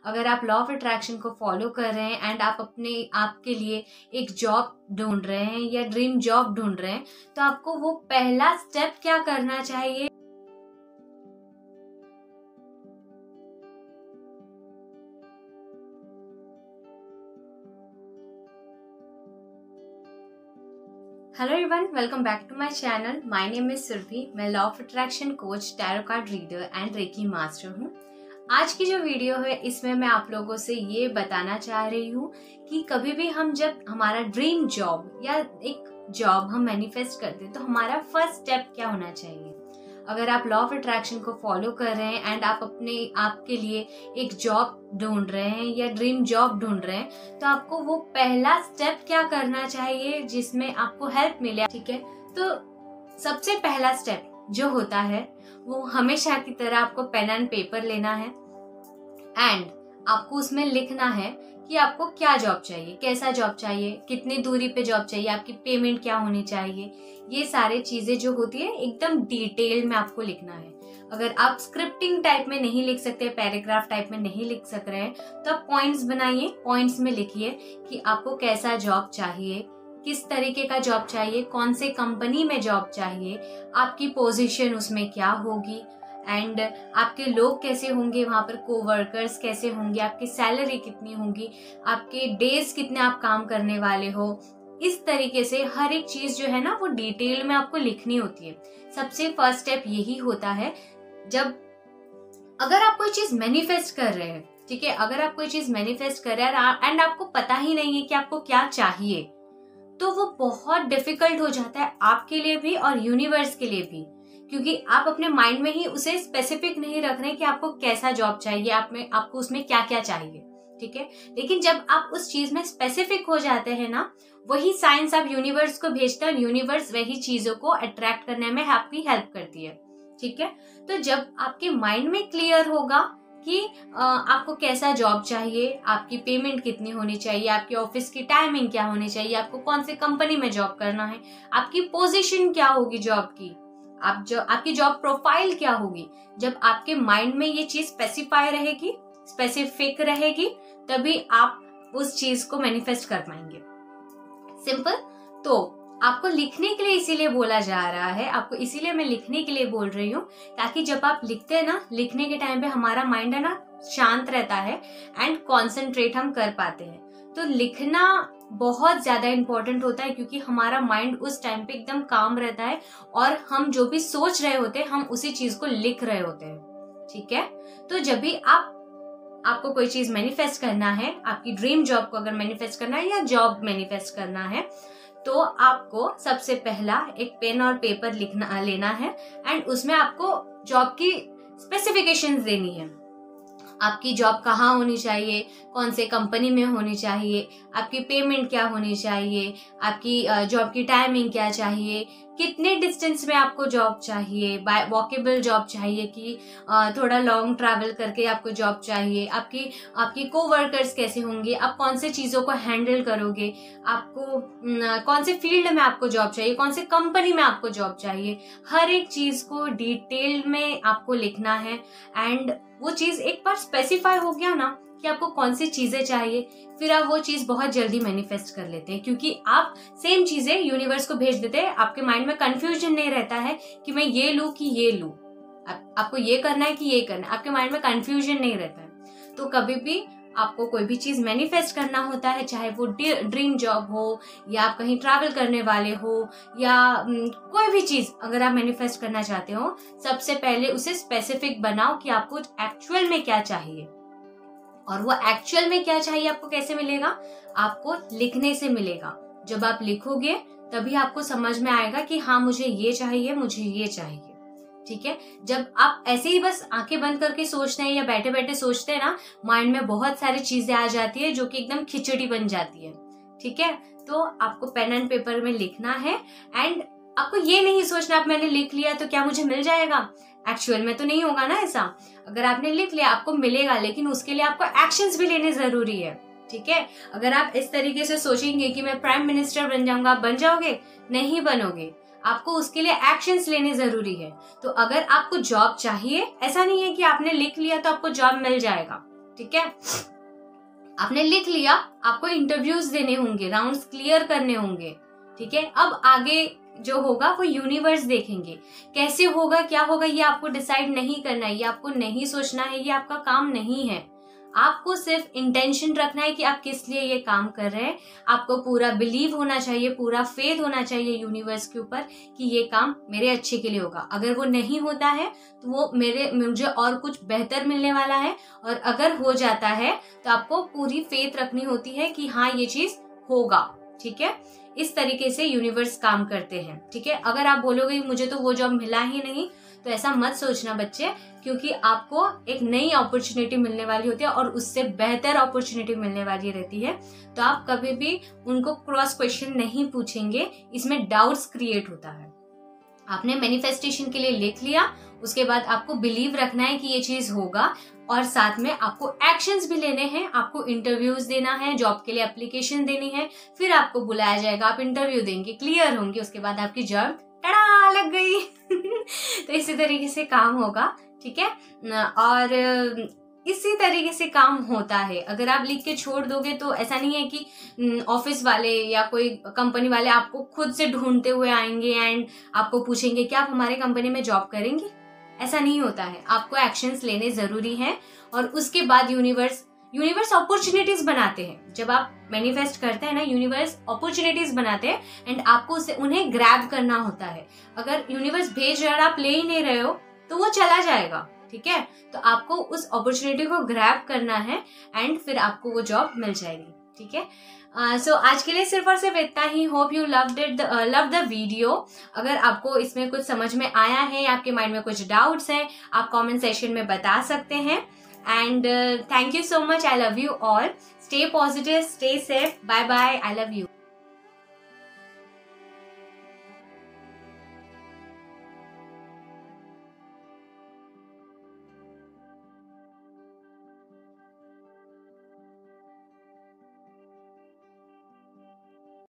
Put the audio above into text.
अगर आप law of attraction को फॉलो कर रहे हैं एंड आप अपने आप के लिए एक जॉब ढूंढ रहे हैं या ड्रीम जॉब ढूंढ रहे हैं, तो आपको वो पहला स्टेप क्या करना चाहिए। Hello everyone, welcome back to my channel. My name is Surabhi. मैं law of attraction coach, tarot card reader and reiki master हूँ। आज की जो वीडियो है इसमें मैं आप लोगों से ये बताना चाह रही हूँ कि कभी भी हम जब हमारा ड्रीम जॉब या एक जॉब हम मैनिफेस्ट करते हैं तो हमारा फर्स्ट स्टेप क्या होना चाहिए। अगर आप लॉ ऑफ अट्रैक्शन को फॉलो कर रहे हैं एंड आप अपने आप के लिए एक जॉब ढूंढ रहे हैं या ड्रीम जॉब ढूंढ रहे हैं, तो आपको वो पहला स्टेप क्या करना चाहिए जिसमें आपको हेल्प मिले। ठीक है, तो सबसे पहला स्टेप जो होता है वो हमेशा की तरह आपको पेन एंड पेपर लेना है एंड आपको उसमें लिखना है कि आपको क्या जॉब चाहिए, कैसा जॉब चाहिए, कितनी दूरी पे जॉब चाहिए, आपकी पेमेंट क्या होनी चाहिए। ये सारी चीजें जो होती है एकदम डिटेल में आपको लिखना है। अगर आप स्क्रिप्टिंग टाइप में नहीं लिख सकते, पैराग्राफ टाइप में नहीं लिख सक रहे हैं, तो आप पॉइंट्स बनाइए, पॉइंट्स में लिखिए कि आपको कैसा जॉब चाहिए, किस तरीके का जॉब चाहिए, कौन से कंपनी में जॉब चाहिए, आपकी पोजीशन उसमें क्या होगी एंड आपके लोग कैसे होंगे, वहां पर कोवर्कर्स कैसे होंगे, आपकी सैलरी कितनी होगी, आपके डेज कितने आप काम करने वाले हो। इस तरीके से हर एक चीज जो है ना वो डिटेल में आपको लिखनी होती है। सबसे फर्स्ट स्टेप यही होता है। जब अगर आप कोई चीज मैनिफेस्ट कर रहे हैं, ठीक है, अगर आप कोई चीज मैनिफेस्ट कर रहे हैं एंड आपको पता ही नहीं है कि आपको क्या चाहिए, तो वो बहुत डिफिकल्ट हो जाता है आपके लिए भी और यूनिवर्स के लिए भी, क्योंकि आप अपने माइंड में ही उसे स्पेसिफिक नहीं रख रहे कि आपको कैसा जॉब चाहिए, आपको उसमें क्या क्या चाहिए। ठीक है, लेकिन जब आप उस चीज में स्पेसिफिक हो जाते हैं ना, वही साइंस आप यूनिवर्स को भेजते हैं और यूनिवर्स वही चीजों को अट्रैक्ट करने में आपकी हेल्प करती है। ठीक है, तो जब आपके माइंड में क्लियर होगा कि आपको कैसा जॉब चाहिए, आपकी पेमेंट कितनी होनी चाहिए, आपकी ऑफिस की टाइमिंग क्या होनी चाहिए, आपको कौन सी कंपनी में जॉब करना है, आपकी पोजीशन क्या होगी जॉब की, आपकी जॉब प्रोफाइल क्या होगी। जब आपके माइंड में ये चीज स्पेसिफिक रहेगी, तभी आप उस चीज को मैनिफेस्ट कर पाएंगे। सिंपल। तो आपको लिखने के लिए इसीलिए बोला जा रहा है, आपको इसीलिए मैं लिखने के लिए बोल रही हूँ, ताकि जब आप लिखते हैं ना, लिखने के टाइम पे हमारा माइंड है ना शांत रहता है एंड कॉन्सेंट्रेट हम कर पाते हैं। तो लिखना बहुत ज्यादा इंपॉर्टेंट होता है, क्योंकि हमारा माइंड उस टाइम पे एकदम काम रहता है और हम जो भी सोच रहे होते हैं हम उसी चीज को लिख रहे होते हैं। ठीक है, तो जब भी आपको कोई चीज मैनिफेस्ट करना है, आपकी ड्रीम जॉब को अगर मैनिफेस्ट करना है या जॉब मैनिफेस्ट करना है, तो आपको सबसे पहला एक पेन और पेपर लेना है एंड उसमें आपको जॉब की स्पेसिफिकेशंस देनी है। आपकी जॉब कहाँ होनी चाहिए, कौन से कंपनी में होनी चाहिए, आपकी पेमेंट क्या होनी चाहिए, आपकी जॉब की टाइमिंग क्या चाहिए, कितने डिस्टेंस में आपको जॉब चाहिए, वॉकेबल जॉब चाहिए कि थोड़ा लॉन्ग ट्रैवल करके आपको जॉब चाहिए, आपकी कोवर्कर्स कैसे होंगे, आप कौन से चीज़ों को हैंडल करोगे, आपको कौन से फील्ड में आपको जॉब चाहिए, कौन से कंपनी में आपको जॉब चाहिए। हर एक चीज़ को डिटेल में आपको लिखना है एंड वो चीज़ एक बार स्पेसिफाई हो गया ना कि आपको कौन सी चीजें चाहिए, फिर आप वो चीज बहुत जल्दी मैनिफेस्ट कर लेते हैं, क्योंकि आप सेम चीजें यूनिवर्स को भेज देते हैं। आपके माइंड में कंफ्यूजन नहीं रहता है कि मैं ये लूं कि ये लूं, आपको ये करना है कि ये करना है, आपके माइंड में कंफ्यूजन नहीं रहता है। तो कभी भी आपको कोई भी चीज मैनिफेस्ट करना होता है, चाहे वो ड्रीम जॉब हो या आप कहीं ट्रैवल करने वाले हो या कोई भी चीज अगर आप मैनिफेस्ट करना चाहते हो, सबसे पहले उसे स्पेसिफिक बनाओ कि आपको एक्चुअल में क्या चाहिए। और वो एक्चुअल में क्या चाहिए आपको कैसे मिलेगा, आपको लिखने से मिलेगा। जब आप लिखोगे तभी आपको समझ में आएगा कि हाँ मुझे ये चाहिए, मुझे ये चाहिए। ठीक है, जब आप ऐसे ही बस आंखें बंद करके सोचते हैं या बैठे बैठे सोचते हैं ना, माइंड में बहुत सारी चीजें आ जाती है जो कि एकदम खिचड़ी बन जाती है। ठीक है, तो आपको पेन एंड पेपर में लिखना है एंड आपको ये नहीं सोचना आप मैंने लिख लिया तो क्या मुझे मिल जाएगा। एक्चुअल में तो नहीं होगा ना ऐसा। अगर आपने लिख लिया आपको मिलेगा, लेकिन उसके लिए आपको एक्शंस भी लेने जरूरी है। ठीक है, अगर आप इस तरीके से सोचेंगे कि मैं प्राइम मिनिस्टर बन जाऊंगा, आप बन जाओगे? नहीं बनोगे। आपको उसके लिए एक्शंस लेने जरूरी है। तो अगर आपको जॉब चाहिए, ऐसा नहीं है कि आपने लिख लिया तो आपको जॉब मिल जाएगा। ठीक है, आपने लिख लिया, आपको इंटरव्यूज देने होंगे, राउंड्स क्लियर करने होंगे। ठीक है, अब आगे जो होगा वो यूनिवर्स देखेंगे, कैसे होगा क्या होगा ये आपको डिसाइड नहीं करना है, ये आपको नहीं सोचना है, ये आपका काम नहीं है। आपको सिर्फ इंटेंशन रखना है कि आप किस लिए ये काम कर रहे हैं। आपको पूरा बिलीव होना चाहिए, पूरा फेथ होना चाहिए यूनिवर्स के ऊपर कि ये काम मेरे अच्छे के लिए होगा। अगर वो नहीं होता है तो वो मुझे और कुछ बेहतर मिलने वाला है, और अगर हो जाता है तो आपको पूरी फेथ रखनी होती है कि हाँ ये चीज होगा। ठीक है, इस तरीके से यूनिवर्स काम करते हैं। ठीक है, अगर आप बोलोगे मुझे तो वो जॉब मिला ही नहीं, तो ऐसा मत सोचना बच्चे, क्योंकि आपको एक नई अपॉर्चुनिटी मिलने वाली होती है और उससे बेहतर अपॉर्चुनिटी मिलने वाली रहती है। तो आप कभी भी उनको क्रॉस क्वेश्चन नहीं पूछेंगे, इसमें डाउट्स क्रिएट होता है। आपने मैनिफेस्टेशन के लिए लिख लिया, उसके बाद आपको बिलीव रखना है कि ये चीज होगा, और साथ में आपको एक्शंस भी लेने हैं। आपको इंटरव्यूज देना है, जॉब के लिए एप्लीकेशन देनी है, फिर आपको बुलाया जाएगा, आप इंटरव्यू देंगे, क्लियर होंगे, उसके बाद आपकी जॉब टड़ा लग गई। तो इसी तरीके से काम होगा। ठीक है, और इसी तरीके से काम होता है। अगर आप लिख के छोड़ दोगे तो ऐसा नहीं है कि ऑफिस वाले या कोई कंपनी वाले आपको खुद से ढूंढते हुए आएंगे एंड आपको पूछेंगे क्या आप हमारे कंपनी में जॉब करेंगे। ऐसा नहीं होता है, आपको एक्शंस लेने जरूरी हैं, और उसके बाद यूनिवर्स अपॉर्चुनिटीज बनाते हैं। जब आप मैनिफेस्ट करते हैं ना, यूनिवर्स अपॉर्चुनिटीज बनाते हैं एंड आपको उन्हें ग्रैब करना होता है। अगर यूनिवर्स भेज रहा है और आप ले ही नहीं रहे हो तो वो चला जाएगा। ठीक है, तो आपको उस अपॉर्चुनिटी को ग्रैब करना है एंड फिर आपको वो जॉब मिल जाएगी। ठीक है, सो आज के लिए सिर्फ और सिर्फ इतना ही। Hope you love the video. अगर आपको इसमें कुछ समझ में आया है या आपके माइंड में कुछ डाउट्स हैं, आप कमेंट सेक्शन में बता सकते हैं। And thank you so much, I love you all, stay positive, stay safe, bye bye, I love you.